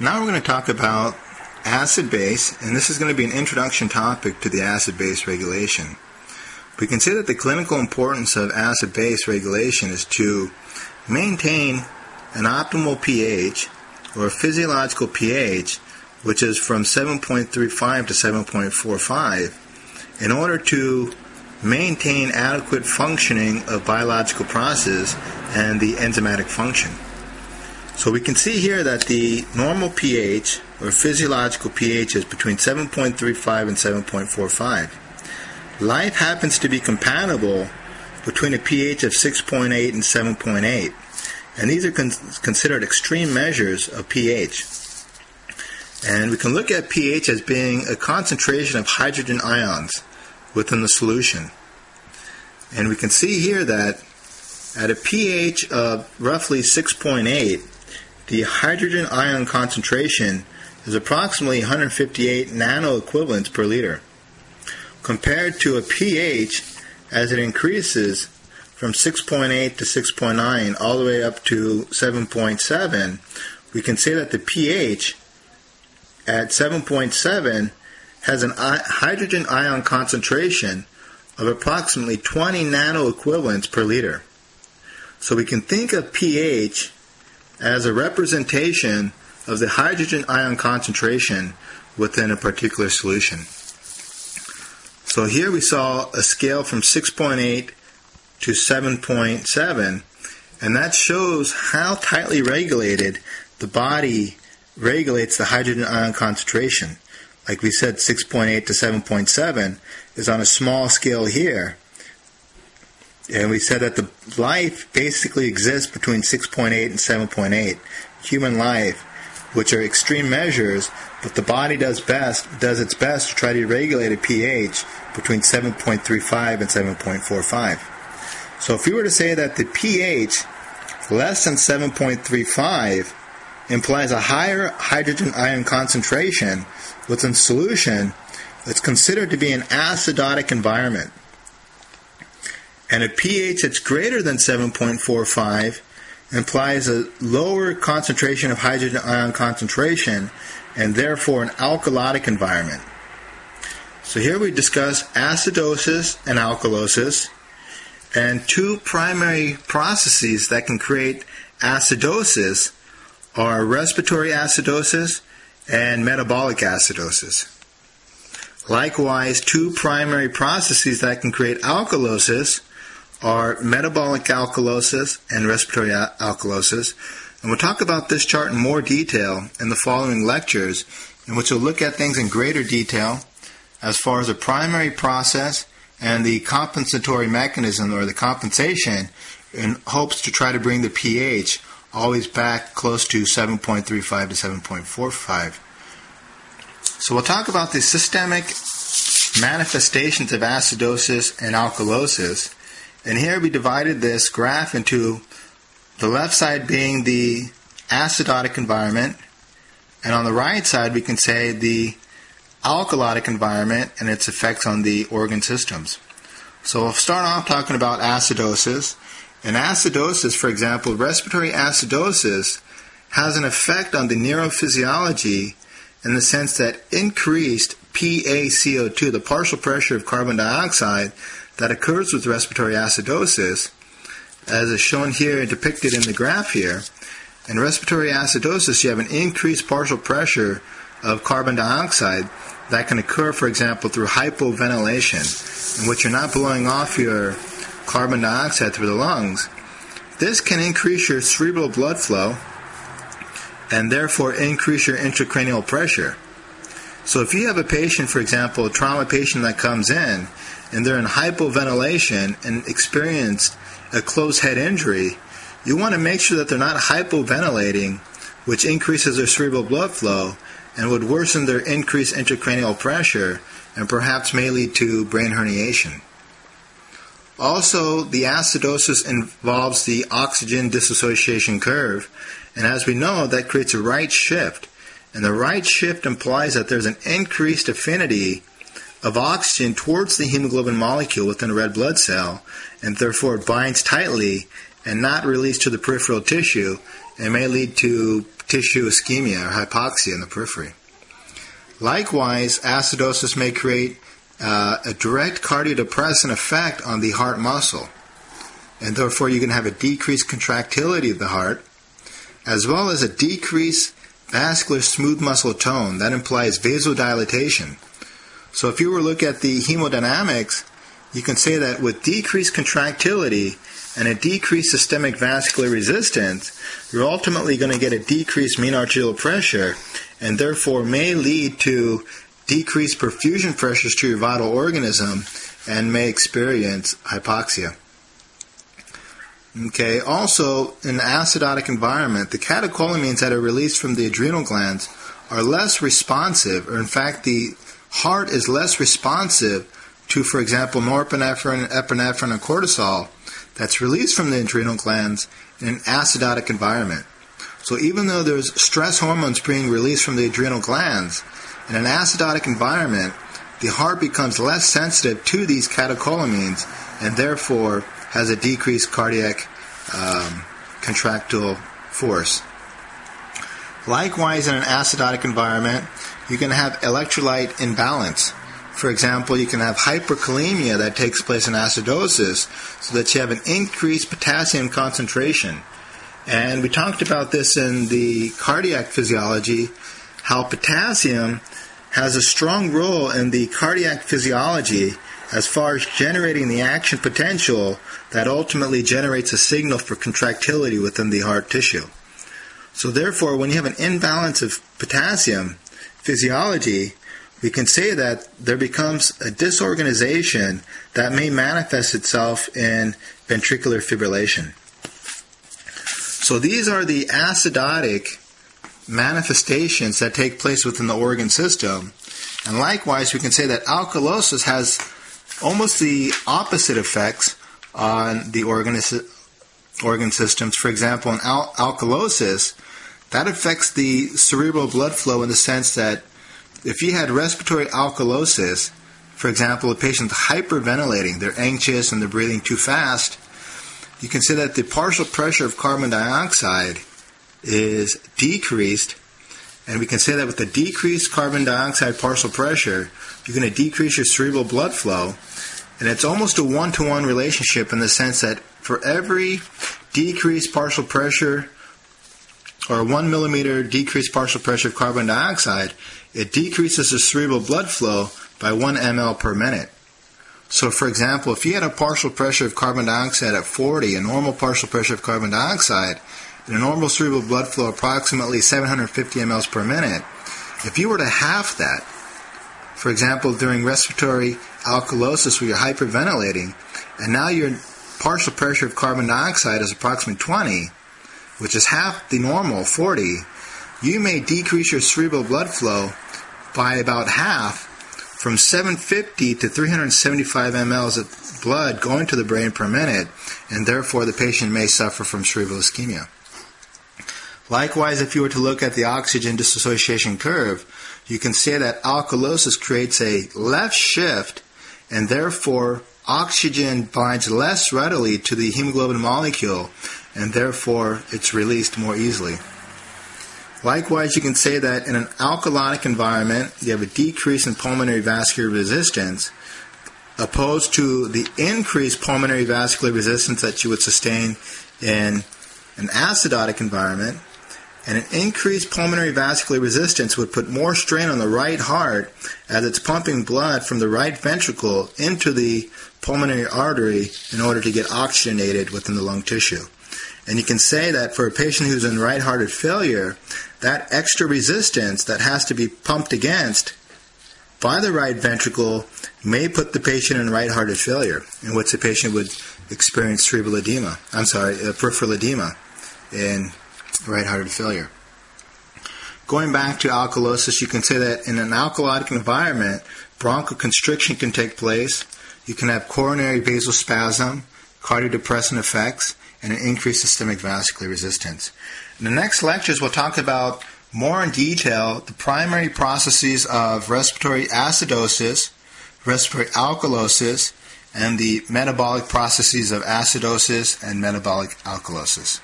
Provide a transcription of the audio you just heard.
Now we're going to talk about acid-base, and this is going to be an introduction topic to the acid-base regulation. We can say that the clinical importance of acid-base regulation is to maintain an optimal pH, or a physiological pH, which is from 7.35 to 7.45, in order to maintain adequate functioning of biological processes and the enzymatic function. So we can see here that the normal pH, or physiological pH, is between 7.35 and 7.45. Life happens to be compatible between a pH of 6.8 and 7.8, and these are considered extreme measures of pH. And we can look at pH as being a concentration of hydrogen ions within the solution. And we can see here that at a pH of roughly 6.8, the hydrogen ion concentration is approximately 158 nanoequivalents per liter. Compared to a pH as it increases from 6.8 to 6.9 all the way up to 7.7, we can say that the pH at 7.7 has an hydrogen ion concentration of approximately 20 nanoequivalents per liter. So we can think of pH as a representation of the hydrogen ion concentration within a particular solution. So here we saw a scale from 6.8 to 7.7, and that shows how tightly regulated the body regulates the hydrogen ion concentration. Like we said, 6.8 to 7.7 is on a small scale here. And we said that the life basically exists between 6.8 and 7.8, human life, which are extreme measures, but the body does its best to try to regulate a pH between 7.35 and 7.45. So if we were to say that the pH less than 7.35 implies a higher hydrogen ion concentration within solution, it's considered to be an acidotic environment. And a pH that's greater than 7.45 implies a lower concentration of hydrogen ion concentration and therefore an alkalotic environment. So here we discuss acidosis and alkalosis, and two primary processes that can create acidosis are respiratory acidosis and metabolic acidosis. Likewise, two primary processes that can create alkalosis are metabolic alkalosis and respiratory alkalosis. And we'll talk about this chart in more detail in the following lectures, in which we'll look at things in greater detail as far as the primary process and the compensatory mechanism, or the compensation, in hopes to try to bring the pH always back close to 7.35 to 7.45. So we'll talk about the systemic manifestations of acidosis and alkalosis. And here we divided this graph into the left side being the acidotic environment, and on the right side we can say the alkalotic environment and its effects on the organ systems. So we'll start off talking about acidosis. And acidosis, for example, respiratory acidosis has an effect on the neurophysiology in the sense that increased PaCO2, the partial pressure of carbon dioxide that occurs with respiratory acidosis, as is shown here, depicted in the graph here. In respiratory acidosis, you have an increased partial pressure of carbon dioxide that can occur, for example, through hypoventilation, in which you're not blowing off your carbon dioxide through the lungs. This can increase your cerebral blood flow and therefore increase your intracranial pressure. So if you have a patient, for example, a trauma patient that comes in and they're in hypoventilation and experience a closed head injury, you want to make sure that they're not hypoventilating, which increases their cerebral blood flow and would worsen their increased intracranial pressure and perhaps may lead to brain herniation. Also, the acidosis involves the oxygen dissociation curve, and as we know, that creates a right shift. And the right shift implies that there's an increased affinity of oxygen towards the hemoglobin molecule within a red blood cell, and therefore it binds tightly and not released to the peripheral tissue, and may lead to tissue ischemia or hypoxia in the periphery. Likewise, acidosis may create a direct cardiodepressant effect on the heart muscle, and therefore you can have a decreased contractility of the heart, as well as a decreased vascular smooth muscle tone. That implies vasodilatation. So if you were to look at the hemodynamics, you can say that with decreased contractility and a decreased systemic vascular resistance, you're ultimately going to get a decreased mean arterial pressure, and therefore may lead to decreased perfusion pressures to your vital organism and may experience hypoxia. Okay. Also, in an acidotic environment, the catecholamines that are released from the adrenal glands are less responsive, or in fact the heart is less responsive to, for example, norepinephrine, epinephrine, and cortisol that's released from the adrenal glands in an acidotic environment. So even though there's stress hormones being released from the adrenal glands, in an acidotic environment, the heart becomes less sensitive to these catecholamines and therefore has a decreased cardiac contractile force. Likewise, in an acidotic environment, you can have electrolyte imbalance. For example, you can have hyperkalemia that takes place in acidosis, so that you have an increased potassium concentration. And we talked about this in the cardiac physiology, how potassium has a strong role in the cardiac physiology as far as generating the action potential that ultimately generates a signal for contractility within the heart tissue. So therefore, when you have an imbalance of potassium physiology, we can say that there becomes a disorganization that may manifest itself in ventricular fibrillation. So these are the acidotic manifestations that take place within the organ system. And likewise, we can say that alkalosis has almost the opposite effects on the organ systems. For example, in alkalosis, that affects the cerebral blood flow in the sense that if you had respiratory alkalosis, for example, a patient's hyperventilating, they're anxious and they're breathing too fast, you can say that the partial pressure of carbon dioxide is decreased, and we can say that with the decreased carbon dioxide partial pressure, you're going to decrease your cerebral blood flow, and it's almost a one-to-one relationship in the sense that for every decreased partial pressure, or 1 millimeter decreased partial pressure of carbon dioxide, it decreases the cerebral blood flow by 1 ml per minute. So, for example, if you had a partial pressure of carbon dioxide at 40, a normal partial pressure of carbon dioxide, and a normal cerebral blood flow approximately 750 mLs per minute, if you were to half that, for example, during respiratory alkalosis where you're hyperventilating, and now your partial pressure of carbon dioxide is approximately 20, which is half the normal, 40, you may decrease your cerebral blood flow by about half, from 750 to 375 mLs of blood going to the brain per minute, and therefore the patient may suffer from cerebral ischemia. Likewise, if you were to look at the oxygen dissociation curve, you can say that alkalosis creates a left shift, and therefore oxygen binds less readily to the hemoglobin molecule, and therefore it's released more easily. Likewise, you can say that in an alkalonic environment, you have a decrease in pulmonary vascular resistance, opposed to the increased pulmonary vascular resistance that you would sustain in an acidotic environment. And an increased pulmonary vascular resistance would put more strain on the right heart as it's pumping blood from the right ventricle into the pulmonary artery in order to get oxygenated within the lung tissue. And you can say that for a patient who's in right hearted failure, that extra resistance that has to be pumped against by the right ventricle may put the patient in right hearted failure, in which the patient would experience peripheral edema in right hearted failure. Going back to alkalosis, you can say that in an alkalotic environment, bronchoconstriction can take place. You can have coronary vasospasm, cardiodepressant effects, and an increased systemic vascular resistance. In the next lectures, we'll talk about more in detail the primary processes of respiratory acidosis, respiratory alkalosis, and the metabolic processes of acidosis and metabolic alkalosis.